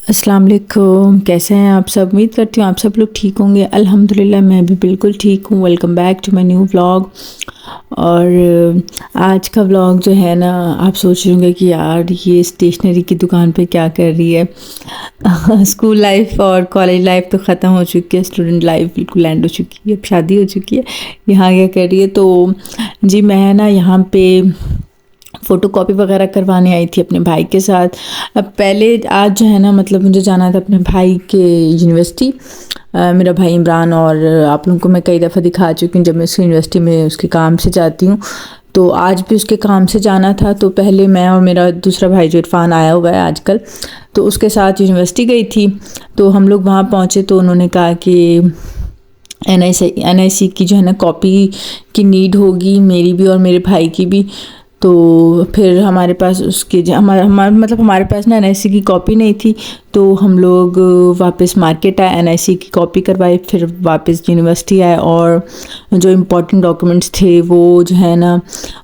अस्सलाम वालेकुम। कैसे हैं आप सब? उम्मीद करती हूँ आप सब लोग ठीक होंगे। अल्हम्दुलिल्लाह मैं भी बिल्कुल ठीक हूँ। Welcome back to my new vlog. और आज का व्लॉग जो है ना, आप सोच रहे होंगे कि यार ये स्टेशनरी की दुकान पे क्या कर रही है। स्कूल लाइफ और कॉलेज लाइफ तो ख़त्म हो चुकी है, स्टूडेंट लाइफ बिल्कुल एंड हो चुकी है, अब शादी हो चुकी है, यहाँ क्या कर रही है? तो जी मैं ना यहाँ पे फ़ोटो कॉपी वगैरह करवाने आई थी अपने भाई के साथ। अब पहले आज जो है ना, मतलब मुझे जाना था अपने भाई के यूनिवर्सिटी। मेरा भाई इमरान, और आप लोगों को मैं कई दफ़ा दिखा चुकी हूँ जब मैं उसकी यूनिवर्सिटी में उसके काम से जाती हूँ। तो आज भी उसके काम से जाना था, तो पहले मैं और मेरा दूसरा भाई जो इरफान आया हुआ है आजकल, तो उसके साथ यूनिवर्सिटी गई थी। तो हम लोग वहाँ पहुँचे तो उन्होंने कहा कि एनआईसी की जो है ना कॉपी की नीड होगी, मेरी भी और मेरे भाई की भी। तो फिर हमारे पास उसके हमारे पास ना एनआईसी की कॉपी नहीं थी, तो हम लोग वापस मार्केट आए, एनआईसी की कॉपी करवाई, फिर वापस यूनिवर्सिटी आए और जो इम्पोर्टेंट डॉक्यूमेंट्स थे वो जो है ना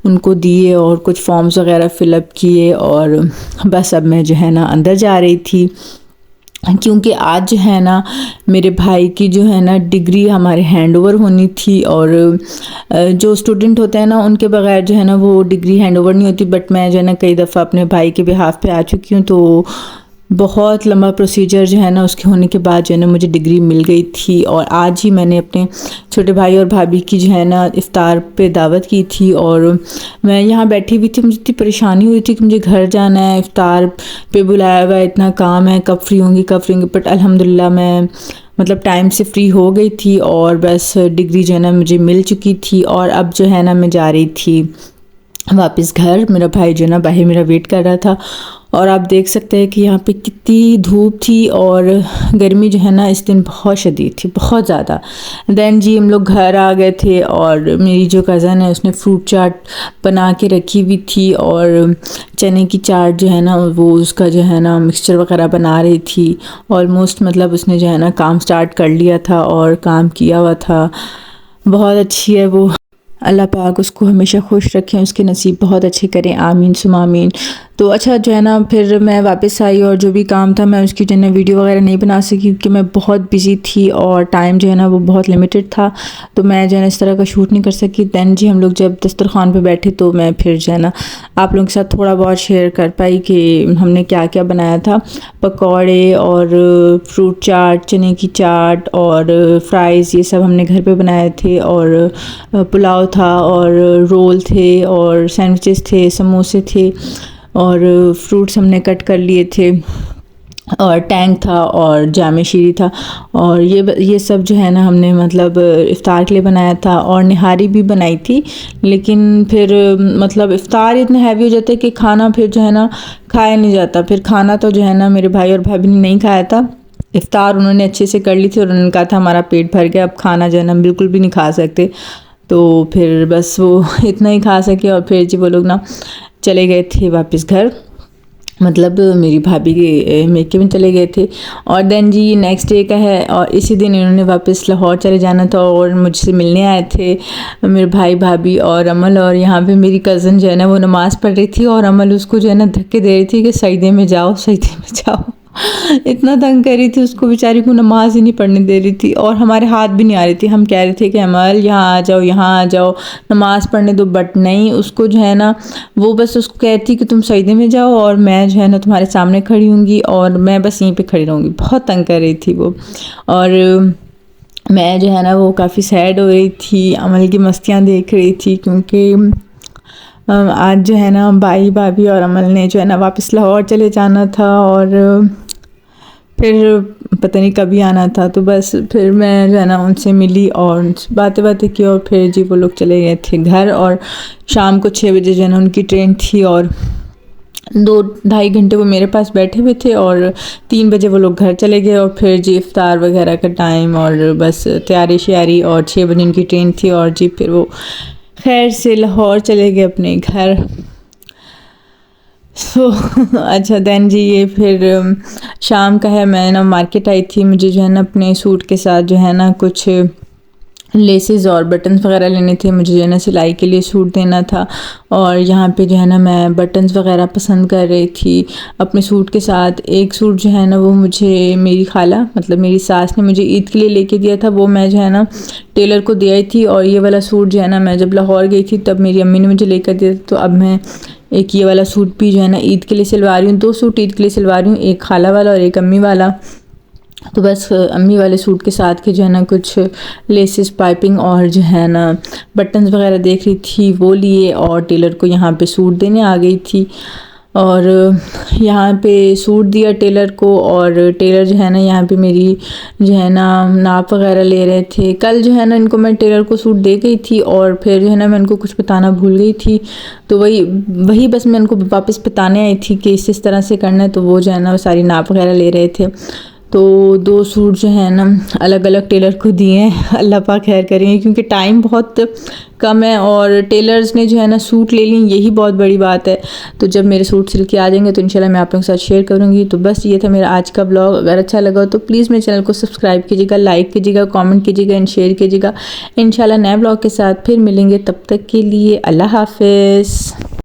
उनको दिए और कुछ फॉर्म्स वगैरह फिलअप किए। और बस अब मैं जो है ना अंदर जा रही थी, क्योंकि आज जो है ना मेरे भाई की जो है ना डिग्री हमारे हैंड ओवर होनी थी। और जो स्टूडेंट होते हैं ना उनके बगैर जो है ना वो डिग्री हैंड ओवर नहीं होती। बट मैं जो है ना कई दफ़ा अपने भाई के बिहाफ पे आ चुकी हूँ, तो बहुत लंबा प्रोसीजर जो है ना उसके होने के बाद जो है ना मुझे डिग्री मिल गई थी। और आज ही मैंने अपने छोटे भाई और भाभी की जो है ना इफ़्तार पे दावत की थी, और मैं यहाँ बैठी हुई थी, मुझे इतनी परेशानी हुई थी कि मुझे घर जाना है, इफ़्तार पे बुलाया हुआ है, इतना काम है, कब फ्री होंगी कब फ्री होंगी। बट अल्हम्दुलिल्लाह मैं मतलब टाइम से फ्री हो गई थी, और बस डिग्री जो है ना मुझे मिल चुकी थी। और अब जो है ना मैं जा रही थी वापस घर। मेरा भाई जो है ना बाहर मेरा वेट कर रहा था, और आप देख सकते हैं कि यहाँ पे कितनी धूप थी, और गर्मी जो है ना इस दिन बहुत शदीद थी, बहुत ज़्यादा। देन जी हम लोग घर आ गए थे, और मेरी जो कज़न है उसने फ्रूट चाट बना के रखी हुई थी, और चने की चाट जो है ना वो उसका जो है ना मिक्सचर वगैरह बना रही थी। ऑलमोस्ट मतलब उसने जो है ना काम स्टार्ट कर लिया था और काम किया हुआ था। बहुत अच्छी है वो, अल्लाह पाक उसको हमेशा खुश रखें, उसके नसीब बहुत अच्छे करें, आमीन सुमा आमीन। तो अच्छा जो है ना फिर मैं वापस आई, और जो भी काम था मैं उसकी जो है ना वीडियो वगैरह नहीं बना सकी क्योंकि मैं बहुत बिज़ी थी और टाइम जो है ना वो बहुत लिमिटेड था, तो मैं जो है ना इस तरह का शूट नहीं कर सकी। दैन जी हम लोग जब दस्तरखान पे बैठे तो मैं फिर जो है ना आप लोगों के साथ थोड़ा बहुत शेयर कर पाई कि हमने क्या क्या बनाया था। पकौड़े और फ्रूट चाट, चने की चाट और फ्राइज़, ये सब हमने घर पे बनाए थे। और पुलाव था, और रोल थे, और सैंडविचेस थे, समोसे थे, और फ्रूट्स हमने कट कर लिए थे, और टैंक था, और जामे शीरी था। और ये सब जो है ना हमने मतलब इफ़्तार के लिए बनाया था, और निहारी भी बनाई थी। लेकिन फिर मतलब इफ़्तार इतना हैवी हो जाता है कि खाना फिर जो है ना खाया नहीं जाता। फिर खाना तो जो है ना मेरे भाई और भाभी ने नहीं खाया था। इफ़्तार उन्होंने अच्छे से कर ली थी, और उन्होंने कहा था हमारा पेट भर गया, अब खाना जो है ना हम बिल्कुल भी नहीं खा सकते। तो फिर बस वो इतना ही खा सके, और फिर जी वो लोग ना चले गए थे वापस घर, मतलब मेरी भाभी के मेके में चले गए थे। और देन जी नेक्स्ट डे का है, और इसी दिन इन्होंने वापस लाहौर चले जाना था, और मुझसे मिलने आए थे मेरे भाई भाभी और अमल। और यहाँ पे मेरी कज़न जो है ना वो नमाज़ पढ़ रही थी, और अमल उसको जो है ना धक्के दे रही थी कि सजदे में जाओ सजदे में जाओ। इतना तंग कर रही थी उसको, बेचारी को नमाज ही नहीं पढ़ने दे रही थी, और हमारे हाथ भी नहीं आ रही थी। हम कह रहे थे कि अमल यहाँ आ जाओ, यहाँ आ जाओ, नमाज़ पढ़ने दो, बट नहीं, उसको जो है ना वो बस उसको कहती कि तुम सजदे में जाओ, और मैं जो है ना तुम्हारे सामने खड़ी होंगी, और मैं बस यहीं पे खड़ी रहूँगी। बहुत तंग कर रही थी वो। और मैं जो है ना वो काफ़ी सैड हो रही थी, अमल की मस्तियाँ देख रही थी, क्योंकि आज जो है ना भाई भाभी और अमल ने जो है ना वापस लाहौर चले जाना था, और फिर पता नहीं कभी आना था। तो बस फिर मैं जो है ना उनसे मिली और बातें बातें की, और फिर जी वो लोग चले गए थे घर। और शाम को 6 बजे जो है ना उनकी ट्रेन थी, और 2-2.5 घंटे वो मेरे पास बैठे हुए थे, और 3 बजे वो लोग घर चले गए। और फिर जी इफ़्तार वगैरह का टाइम, और बस तैयारी श्यारी, और 6 बजे उनकी ट्रेन थी, और जी फिर वो खैर से लाहौर चले गए अपने घर। सो अच्छा देन जी ये फिर शाम का है, मैं ना मार्केट आई थी, मुझे जो है ना अपने सूट के साथ जो है ना कुछ लेसेस और बटन्स वगैरह लेने थे, मुझे जो है ना सिलाई के लिए सूट देना था। और यहाँ पे जो है ना मैं बटन्स वगैरह पसंद कर रही थी अपने सूट के साथ। एक सूट जो है ना वो मुझे मेरी खाला मतलब मेरी सास ने मुझे ईद के लिए लेके दिया था, वो मैं जो है ना टेलर को दिया ही थी। और ये वाला सूट जो है ना मैं जब लाहौर गई थी तब मेरी अम्मी ने मुझे लेकर दिया था, तो अब मैं एक ये वाला सूट भी जो है ना ईद के लिए सिलवा रही हूँ। 2 सूट ईद के लिए सिलवा रही हूँ, एक खाला वाला और एक अम्मी वाला। तो बस अम्मी वाले सूट के साथ के जो है ना कुछ लेसेस पाइपिंग और जो है ना बटन्स वगैरह देख रही थी वो लिए, और टेलर को यहाँ पे सूट देने आ गई थी। और यहाँ पे सूट दिया टेलर को, और टेलर जो है ना यहाँ पे मेरी जो है ना नाप वगैरह ले रहे थे। कल जो है ना इनको मैं टेलर को सूट दे गई थी, और फिर जो है ना मैं इनको कुछ बताना भूल गई थी, तो वही बस मैं इनको वापस बताने आई थी कि इस तरह से करना है। तो वो जो है ना वो सारी नाप वगैरह ले रहे थे। तो 2 सूट जो है ना अलग अलग टेलर को दिए हैं, अल्लाह पाक खैर करेंगे, क्योंकि टाइम बहुत कम है और टेलर्स ने जो है ना सूट ले लिए, यही बहुत बड़ी बात है। तो जब मेरे सूट सिल के आ जाएंगे तो इंशाल्लाह मैं आप लोगों के साथ शेयर करूँगी। तो बस ये था मेरा आज का ब्लॉग। अगर अच्छा लगा तो प्लीज़ मेरे चैनल को सब्सक्राइब कीजिएगा, लाइक कीजिएगा, कमेंट कीजिएगा एंड शेयर कीजिएगा। इंशाल्लाह नए ब्लॉग के साथ फिर मिलेंगे, तब तक के लिए अल्लाह हाफिज़।